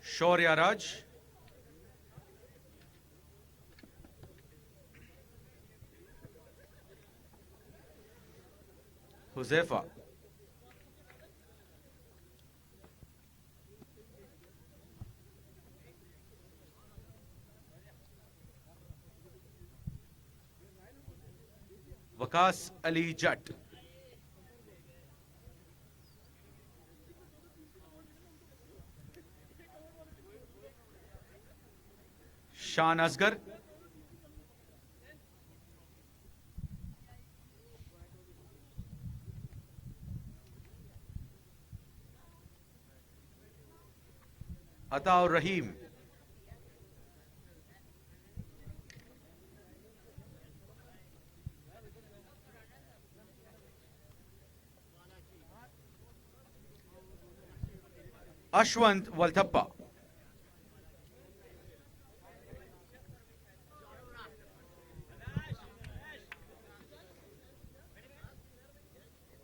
Speaker 1: Shaurya Raj. Huzaifa. Waqas Ali Jatt. Shan Asgar. Ataur Rahim. Ashwant Walthappa.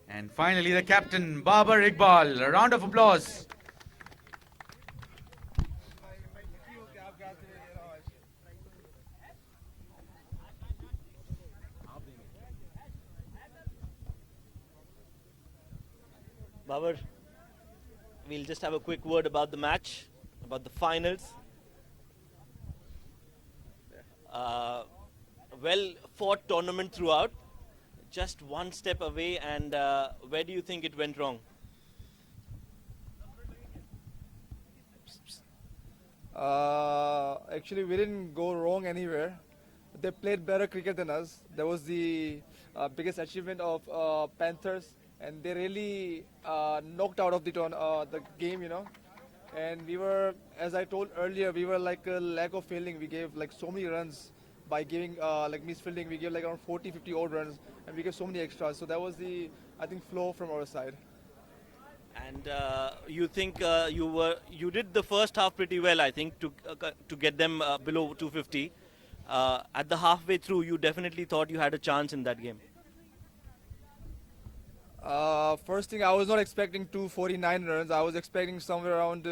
Speaker 1: And finally, the captain, Babar Iqbal. A round of applause.
Speaker 7: Babar, we'll just have a quick word about the match, about the finals. Well fought tournament throughout, just one step away, and where do you think it went wrong?
Speaker 2: Actually, we didn't go wrong anywhere. They played better cricket than us. That was the biggest achievement of Panthers, and they really knocked out of the game, you know. And we were, as I told earlier, we were like a lack of fielding. We gave like so many runs by giving like misfielding. We gave like around 40, 50 odd runs, and we gave so many extras. So that was the, I think, flaw from our side.
Speaker 7: And you think you did the first half pretty well, I think, to get them below 250. At the halfway through, you definitely thought you had a chance in that game.
Speaker 2: First thing, I was not expecting 249 runs. I was expecting somewhere around,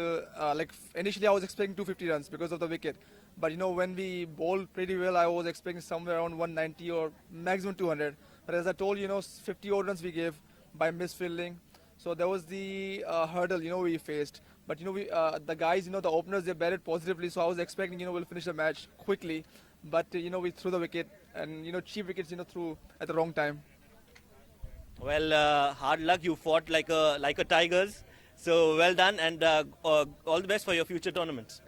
Speaker 2: initially I was expecting 250 runs because of the wicket. But you know, when we bowled pretty well, I was expecting somewhere around 190 or maximum 200. But as I told you, 50 odd runs we gave by misfielding. So that was the hurdle, we faced. But the guys, the openers, they batted positively. So I was expecting, we'll finish the match quickly. But we threw the wicket, and cheap wickets, threw at the wrong time.
Speaker 7: Well, hard luck. You fought like a Tigers. So well done, and all the best for your future tournaments.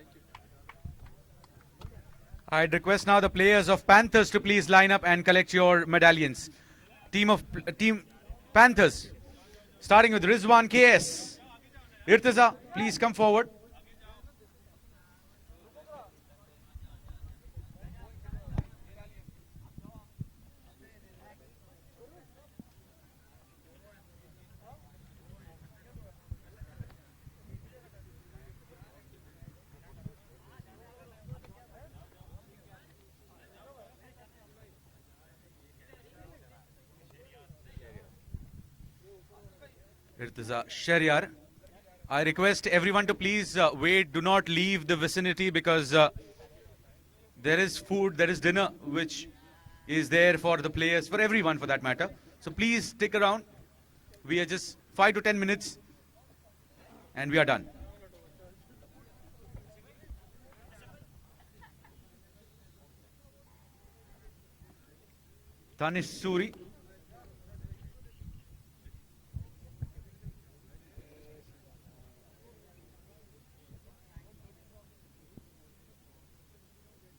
Speaker 1: I'd request now the players of Panthers to please line up and collect your medallions. Team Panthers, starting with Rizwan KS. Irtaza, please come forward. Irtaza Shariar. I request everyone to please wait, do not leave the vicinity, because there is food, there is dinner which is there for the players, for everyone for that matter. So please stick around. We are just 5 to 10 minutes and we are done. Tanish Suri.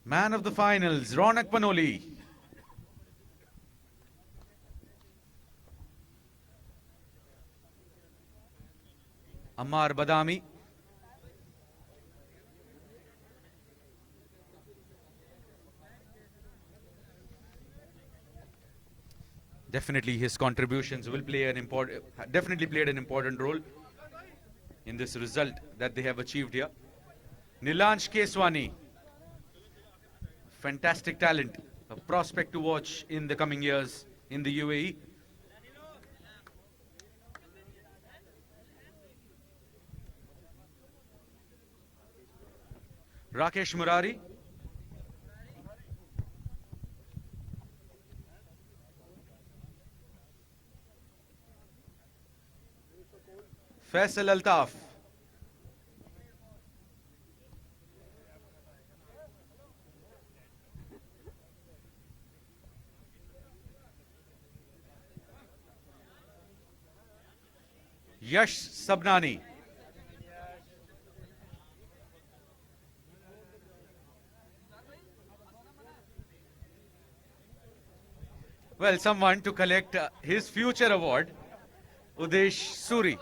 Speaker 1: Man of the finals, Ronak Panoli. Ammar Badami. Definitely his contributions will play definitely played an important role in this result that they have achieved here. Nilansh Keswani, fantastic talent, a prospect to watch in the coming years in the UAE. Rakesh Murari. Faisal Altaf. Yash Sabnani. Well, someone to collect his future award, Udesh Suri.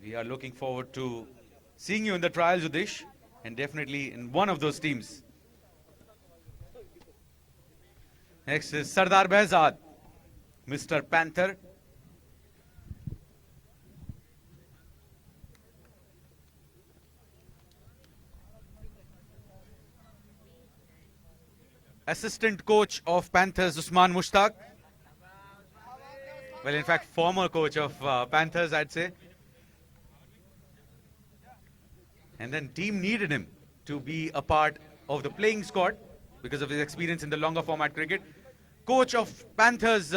Speaker 1: We are looking forward to seeing you in the trials, Udesh, and definitely in one of those teams. Next is Sardar Behzad, Mr. Panther. Assistant coach of Panthers, Usman Mushtaq. Well, in fact, former coach of Panthers, I'd say. And then team needed him to be a part of the playing squad because of his experience in the longer format cricket. Coach of Panthers,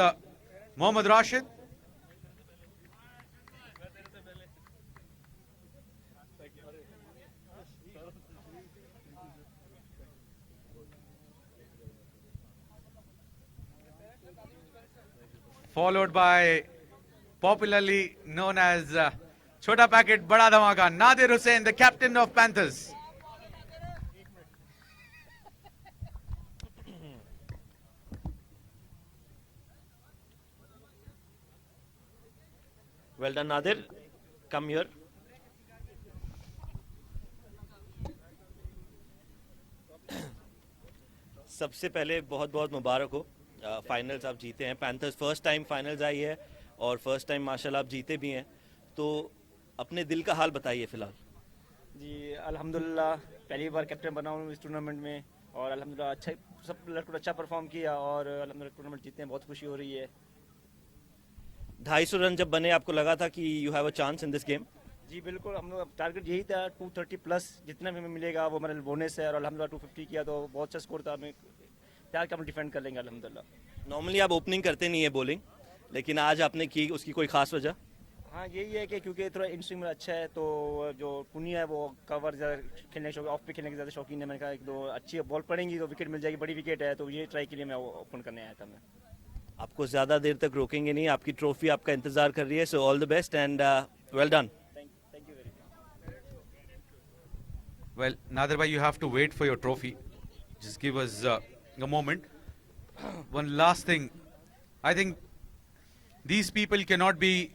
Speaker 1: Mohammad Rashid. Followed by popularly known as Chota Packet Bada Dhamaka, Nadir Hussain, the captain of Panthers.
Speaker 7: Well done, Nadir. Come here. सबसे पहले बहुत बहुत मुबारक हो, finals आप जीते हैं. Panthers first time finals आई है और फर्स्ट टाइम माशाल्लाह आप जीते भी हैं, तो अपने दिल का हाल बताइए फिलहाल.
Speaker 11: जी अल्हम्दुलिल्लाह पहली बार कैप्टन बना हूँ इस टूर्नामेंट में और अल्हम्दुलिल्लाह अच्छा सब लड़कों ने अच्छा परफॉर्म किया और अल्हम्दुलिल्लाह टूर्नामेंट जीतने में बहुत खुशी हो रही है.
Speaker 7: 250 रन जब बने आपको लगा था कि you have a chance in this game?
Speaker 11: जी बिल्कुल, हम लोग टारगेट यही था 230 प्लस जितना भी हमें मिलेगा वो हमारा बोनस है और अल्हम्दुलिल्लाह 250 किया तो बहुत अच्छा स्कोर था. हमें तैयार कि हम डिफेंड कर लेंगे अल्हम्दुलिल्लाह.
Speaker 7: नॉर्मली आप ओपनिंग करते नहीं है बॉलिंग, लेकिन आज आपने की, उसकी कोई खास वजह?
Speaker 11: हाँ यही है कि क्योंकि थोड़ा इन स्विंग में अच्छा है तो जो पुनिया है वो कवर ज़्यादा खेलने के शौकीन, ऑफ पे खेलने के ज़्यादा शौकीन है. मैंने कहा एक दो अच्छी बॉल पड़ेंगी तो विकेट मिल जाएगी, बड़ी विकेट है, तो ये ट्राई के लिए मैं ओपन करने आया था. मैं
Speaker 7: आपको ज़्यादा देर तक रोकेंगे नहीं, आपकी ट्रॉफी आपका इंतजार कर रही है. So all the best and well done.
Speaker 11: Thank you very much.
Speaker 1: Well, Nadir bhai, you have to wait for your trophy. Just give us a moment. One last thing. I think these people cannot be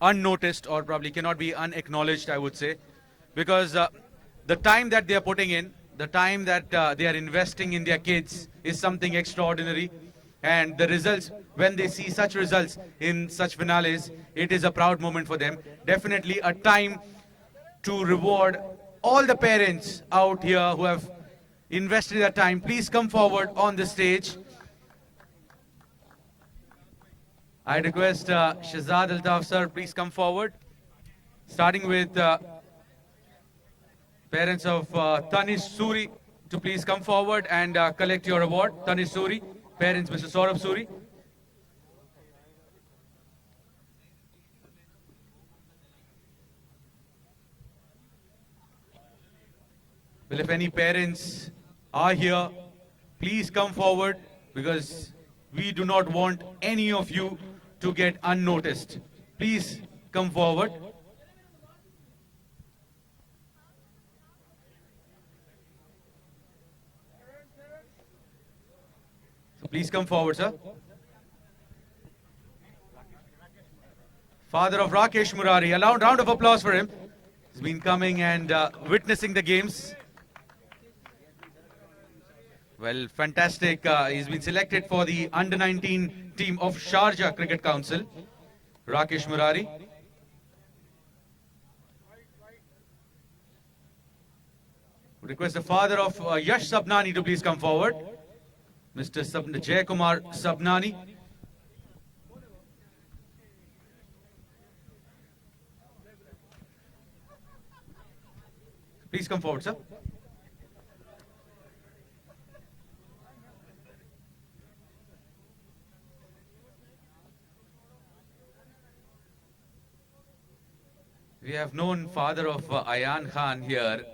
Speaker 1: unnoticed or probably cannot be unacknowledged, I would say, because the time that they are putting in, the time that they are investing in their kids is something extraordinary. And the results, when they see such results in such finales, it is a proud moment for them. Definitely a time to reward all the parents out here who have invested their time. Please come forward on the stage. I request Shahzad Altaf sir, please come forward. Starting with parents of Tanish Suri to please come forward and collect your award. Tanish Suri, parents Mr. Saurabh Suri. Well, if any parents are here, please come forward because we do not want any of you to get unnoticed. Please come forward. So please come forward, sir. Father of Rakesh Murari, a loud round of applause for him. He's been coming and witnessing the games. Well, fantastic. He's been selected for the under-19 team of Sharjah Cricket Council. Rakesh Murari. Request the father of Yash Sabnani to please come forward. Mr. Jay Kumar Sabnani. Please come forward, sir. We have known father of Ayan Khan here,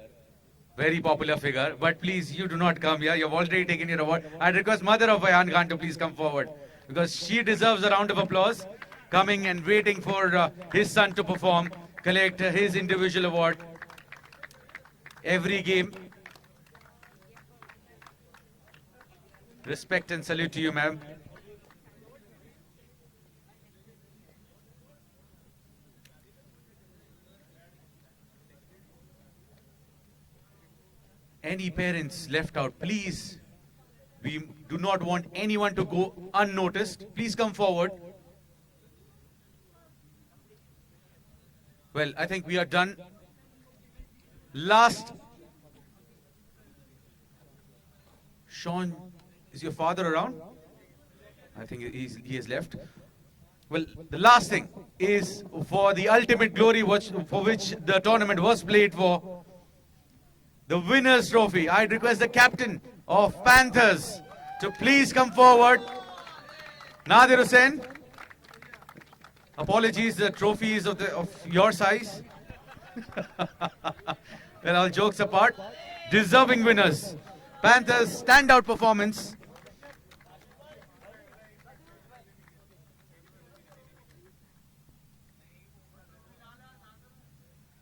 Speaker 1: very popular figure, but please, you do not come here. You've already taken your award. I request mother of Ayan Khan to please come forward, because she deserves a round of applause, coming and waiting for his son to perform, collect his individual award every game. Respect and salute to you, ma'am. Any parents left out, please, we do not want anyone to go unnoticed. Please come forward. Well, I think we are done. Last. Sean, is your father around? I think he has left. Well, the last thing is for the ultimate glory for which the tournament was played for. The winner's trophy. I request the captain of Panthers to please come forward. Nadir Hussain. Apologies, the trophy is of your size. Well, all jokes apart, deserving winners. Panthers standout performance.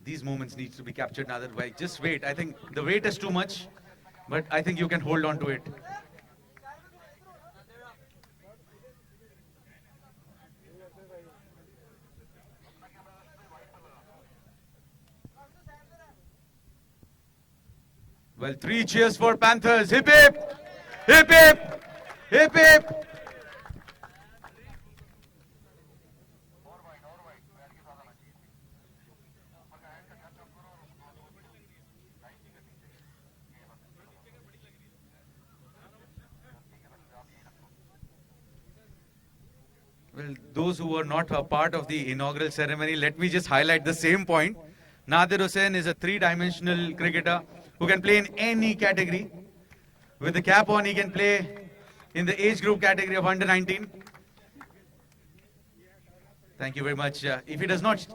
Speaker 1: These moments need to be captured now. That just wait. I think the weight is too much, but I think you can hold on to it. Well, 3 cheers for Panthers. Hip hip! Hip hip! Hip hip! Well, those who were not a part of the inaugural ceremony, let me just highlight the same point. Nadir Hussain is a 3-dimensional cricketer who can play in any category. With the cap on, he can play in the age group category of under 19. Thank you very much. If he does not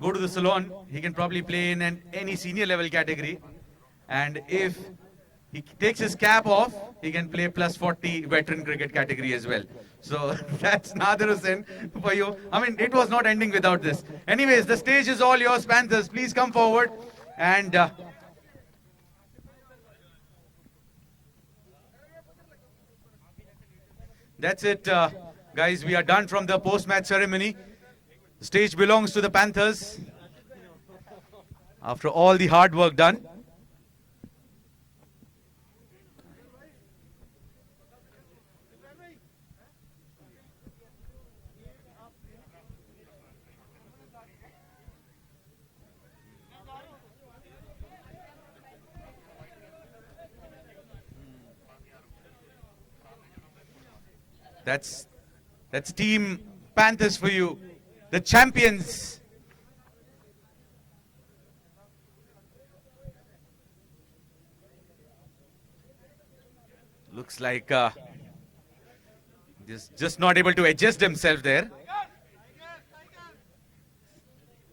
Speaker 1: go to the salon, he can probably play in any senior level category. And if he takes his cap off, he can play plus 40 veteran cricket category as well. So that's Nadir Hussain for you. I mean, it was not ending without this. Anyways, the stage is all yours, Panthers. Please come forward. And that's it, guys. We are done from the post-match ceremony. The stage belongs to the Panthers. After all the hard work done. That's Team Panthers for you, the champions. Looks like just not able to adjust himself there.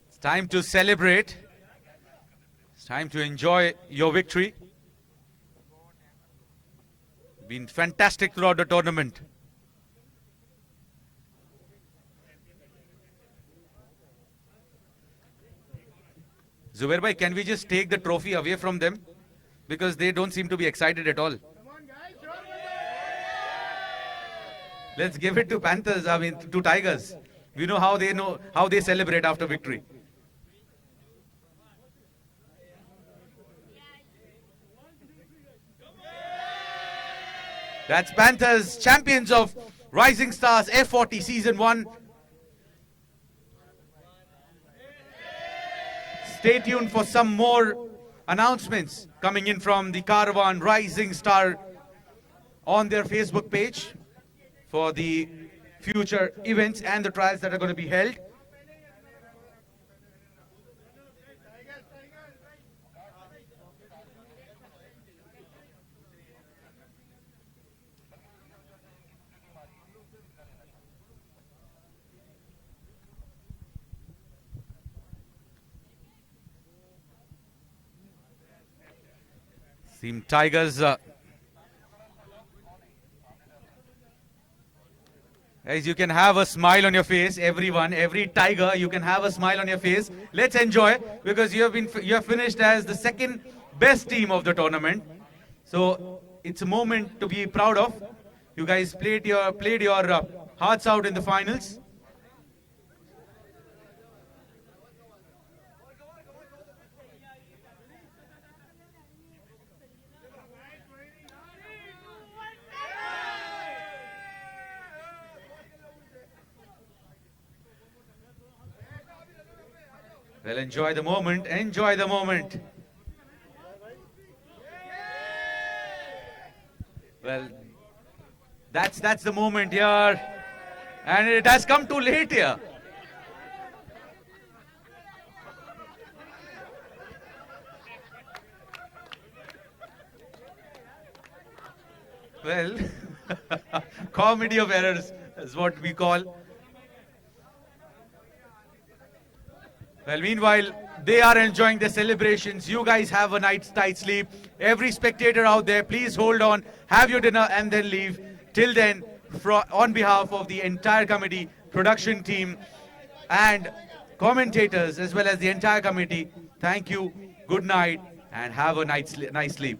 Speaker 1: It's time to celebrate. It's time to enjoy your victory. Been fantastic throughout the tournament. Zubair bhai, can we just take the trophy away from them? Because they don't seem to be excited at all. Let's give it to Panthers, I mean to Tigers. We know how they celebrate after victory. That's Panthers, champions of Rising Stars F40 Season 1. Stay tuned for some more announcements coming in from the Caravan Rising Star on their Facebook page for the future events and the trials that are going to be held. Team Tigers. Guys, you can have a smile on your face, everyone, every Tiger, you can have a smile on your face. Let's enjoy, because you have finished as the second best team of the tournament. So it's a moment to be proud of. You guys played your hearts out in the finals. Well, enjoy the moment, enjoy the moment. Well, that's the moment here. And it has come too late here. Well, comedy of errors is what we call. Well, meanwhile, they are enjoying the celebrations. You guys have a night's tight sleep. Every spectator out there, please hold on, have your dinner and then leave. Till then, on behalf of the entire committee, production team and commentators as well as the entire committee, thank you, good night and have a nice sleep.